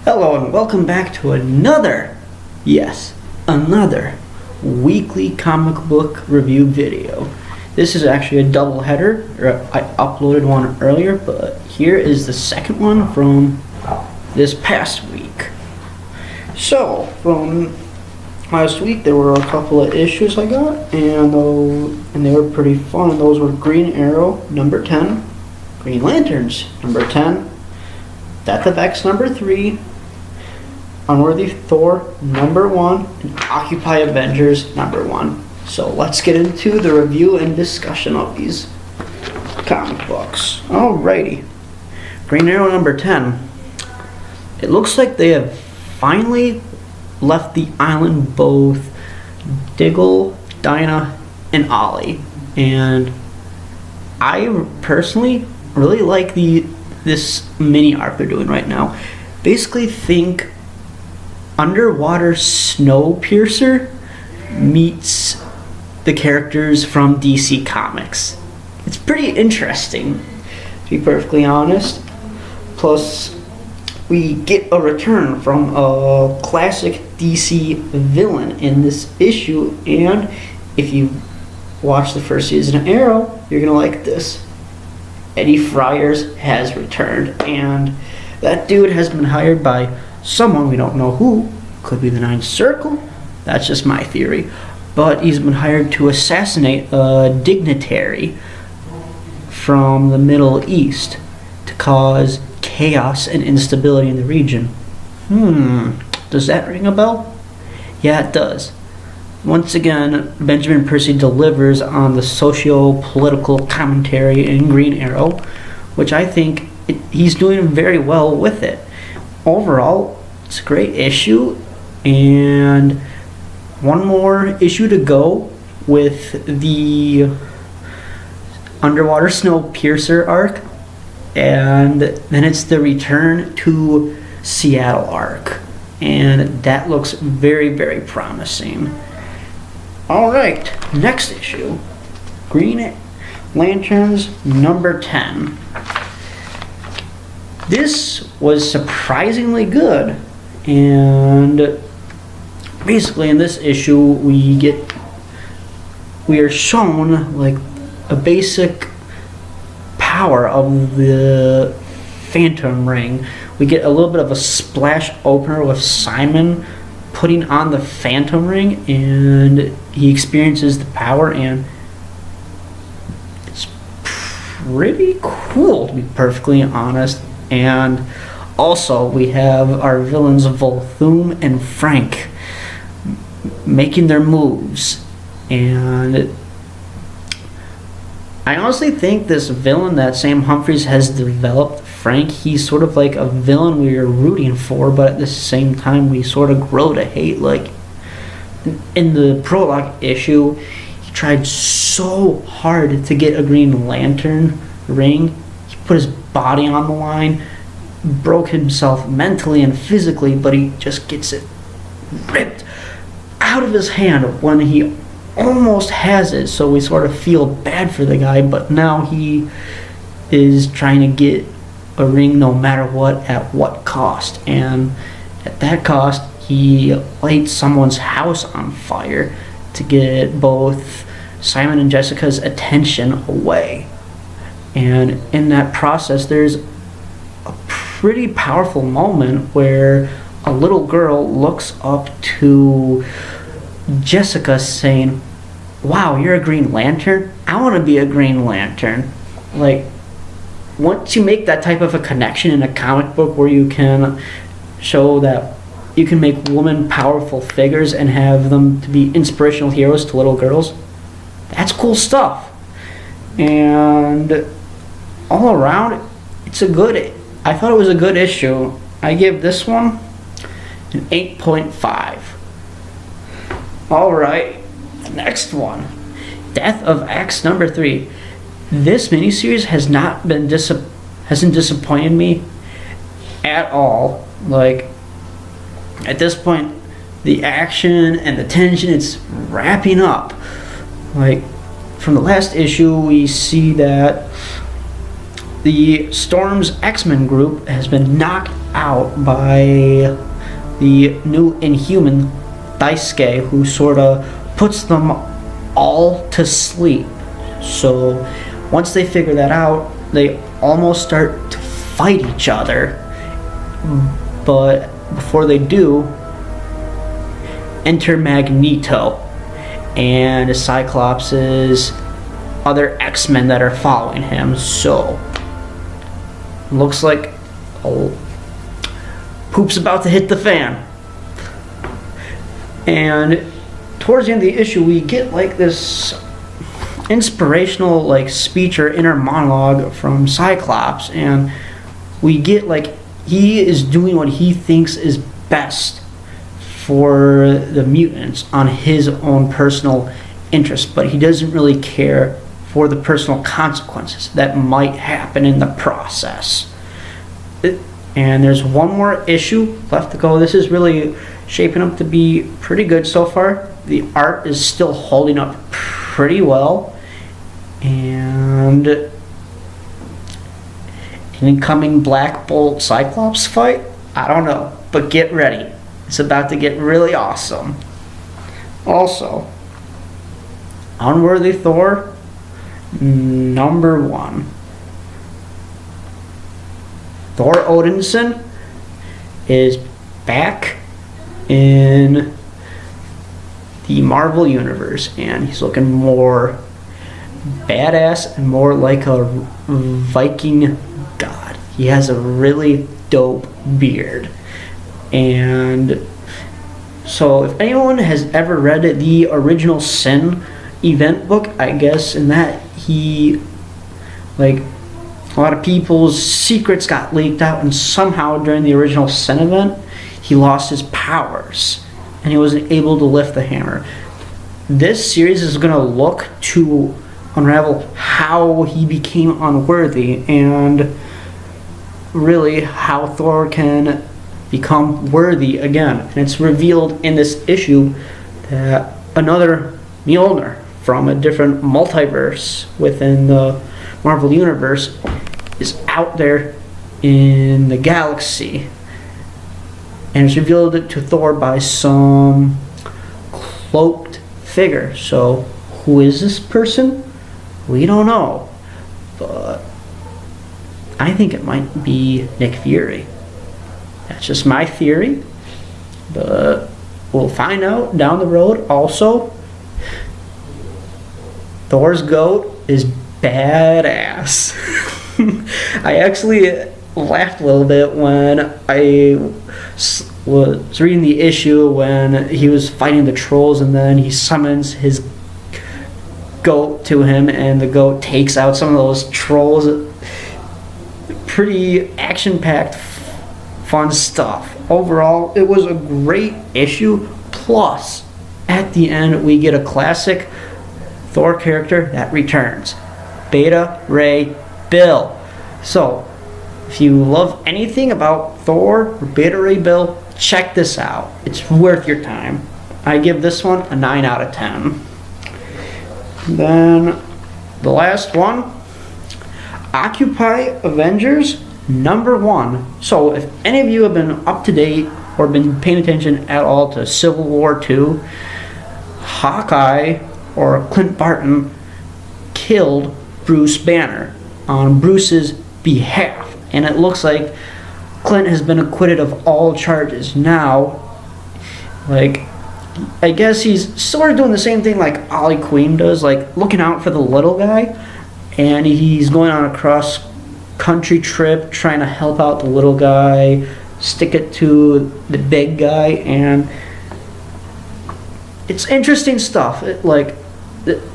Hello and welcome back to another weekly comic book review video. This is actually a double header. I uploaded one earlier, but here is the second one from this past week. So, from last week there were a couple of issues I got, and they were pretty fun. Those were Green Arrow number 10, Green Lanterns number 10, Death of X number 3, Unworthy Thor number 1, and Occupy Avengers number 1. So let's get into the review and discussion of these comic books. Alrighty. Green Arrow number 10. It looks like they have finally left the island, both Diggle, Dinah, and Ollie. And I personally really like this mini arc they're doing right now. Basically think underwater Snowpiercer meets the characters from DC Comics. It's pretty interesting, to be perfectly honest. Plus, we get a return from a classic DC villain in this issue, and if you watch the first season of Arrow, you're gonna like this. Eddie Fryers has returned, and that dude has been hired by someone we don't know who. Could be the Ninth Circle. That's just my theory. But he's been hired to assassinate a dignitary from the Middle East to cause chaos and instability in the region. Does that ring a bell? Yeah, it does. Once again, Benjamin Percy delivers on the socio-political commentary in Green Arrow, which I think he's doing very well with it. Overall, it's a great issue, and one more issue to go with the underwater Snowpiercer arc, and then it's the return to Seattle arc, and that looks very, very promising. Alright, next issue, Green Lanterns number 10. This was surprisingly good, and basically in this issue we are shown like a basic power of the Phantom Ring. We get a little bit of a splash opener with Simon putting on the Phantom Ring, and he experiences the power, and it's pretty cool, to be perfectly honest. And also we have our villains Volthoom and Frank making their moves, and I honestly think this villain that Sam Humphries has developed, Frank, he's sort of like a villain we are rooting for, but at the same time we sort of grow to hate. Like in the prologue issue, he tried so hard to get a Green Lantern ring. He put his body on the line, broke himself mentally and physically, but he just gets it ripped out of his hand when he almost has it. So we sort of feel bad for the guy, but now he is trying to get a ring no matter what, at what cost. And at that cost, he lights someone's house on fire to get both Simon and Jessica's attention away. And in that process, there's a pretty powerful moment where a little girl looks up to Jessica saying, "Wow, you're a Green Lantern? I want to be a Green Lantern." Like, once you make that type of a connection in a comic book where you can show that you can make women powerful figures and have them to be inspirational heroes to little girls, that's cool stuff. And all around, I thought it was a good issue. I give this one an 8.5. Alright, next one, Death of X number 3. This miniseries hasn't disappointed me at all. Like, at this point, the action and the tension, it's wrapping up. Like, from the last issue, we see that the Storm's X-Men group has been knocked out by the new Inhuman Daisuke, who sort of puts them all to sleep. So once they figure that out, they almost start to fight each other. But before they do, enter Magneto and Cyclops' other X-Men that are following him. So looks like poop's about to hit the fan. And towards the end of the issue, we get like this inspirational like speech or inner monologue from Cyclops, and we get like he is doing what he thinks is best for the mutants on his own personal interest, but he doesn't really care for the personal consequences that might happen in the process. And there's one more issue left to go. This is really shaping up to be pretty good so far. The art is still holding up pretty well, and an incoming Black Bolt Cyclops fight, I don't know, but get ready. It's about to get really awesome. Also, Unworthy Thor #1. Thor Odinson is back in the Marvel Universe, and he's looking more badass and more like a Viking god. He has a really dope beard. And so if anyone has ever read the original Sin event book, I guess in that he, like, a lot of people's secrets got leaked out, and somehow during the original Sin event he lost his powers and he wasn't able to lift the hammer. This series is going to look to unravel how he became unworthy and really how Thor can become worthy again. And it's revealed in this issue that another Mjolnir from a different multiverse within the Marvel Universe is out there in the galaxy. And it's revealed to Thor by some cloaked figure. So who is this person? We don't know. But I think it might be Nick Fury. That's just my theory. But we'll find out down the road. Also, Thor's goat is badass. I actually laughed a little bit when I was reading the issue when he was fighting the trolls, and then he summons his goat to him and the goat takes out some of those trolls. Pretty action-packed, fun stuff. Overall, it was a great issue. Plus, at the end, we get a classic Thor character that returns. Beta Ray Bill. So, if you love anything about Thor or Beta Ray Bill, check this out. It's worth your time. I give this one a 9 out of 10. Then, the last one, Occupy Avengers #1. So, if any of you have been up to date or been paying attention at all to Civil War II, Hawkeye or Clint Barton killed Bruce Banner on Bruce's behalf, and it looks like Clint has been acquitted of all charges. Now, like, I guess he's sort of doing the same thing like Ollie Queen does, like looking out for the little guy, and he's going on a cross-country trip trying to help out the little guy, stick it to the big guy, and it's interesting stuff.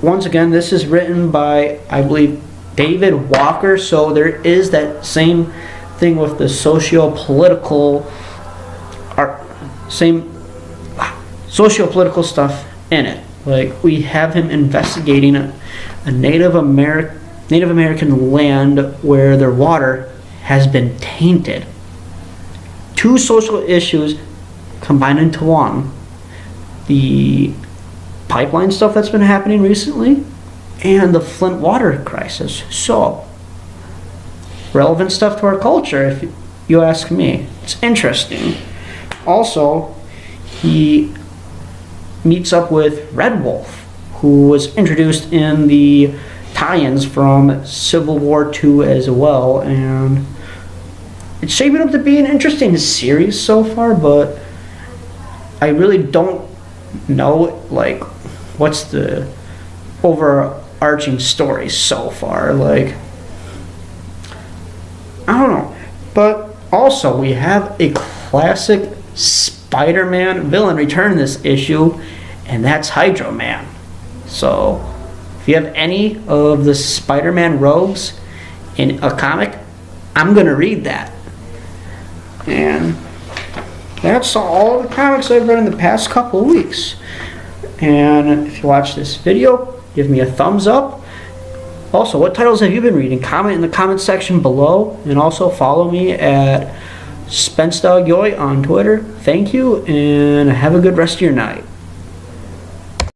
Once again, this is written by, I believe, David Walker, so there is that same thing with the socio-political stuff in it. Like, we have him investigating a Native American land where their water has been tainted. Two social issues combined into one. The pipeline stuff that's been happening recently and the Flint water crisis. So, relevant stuff to our culture. If you ask me. It's interesting. Also, he meets up with Red Wolf, who was introduced in the tie-ins from Civil War II as well, and it's shaping up to be an interesting series so far, but I really don't know, like, what's the overarching story so far. Like, I don't know. But also, we have a classic Spider-Man villain return this issue, and that's Hydro Man. So, if you have any of the Spider-Man rogues in a comic, I'm gonna read that. And that's all the comics I've read in the past couple of weeks. And if you watch this video, give me a thumbs up. Also, what titles have you been reading? Comment in the comment section below. And also follow me at SpenceDogYoy on Twitter. Thank you, and have a good rest of your night.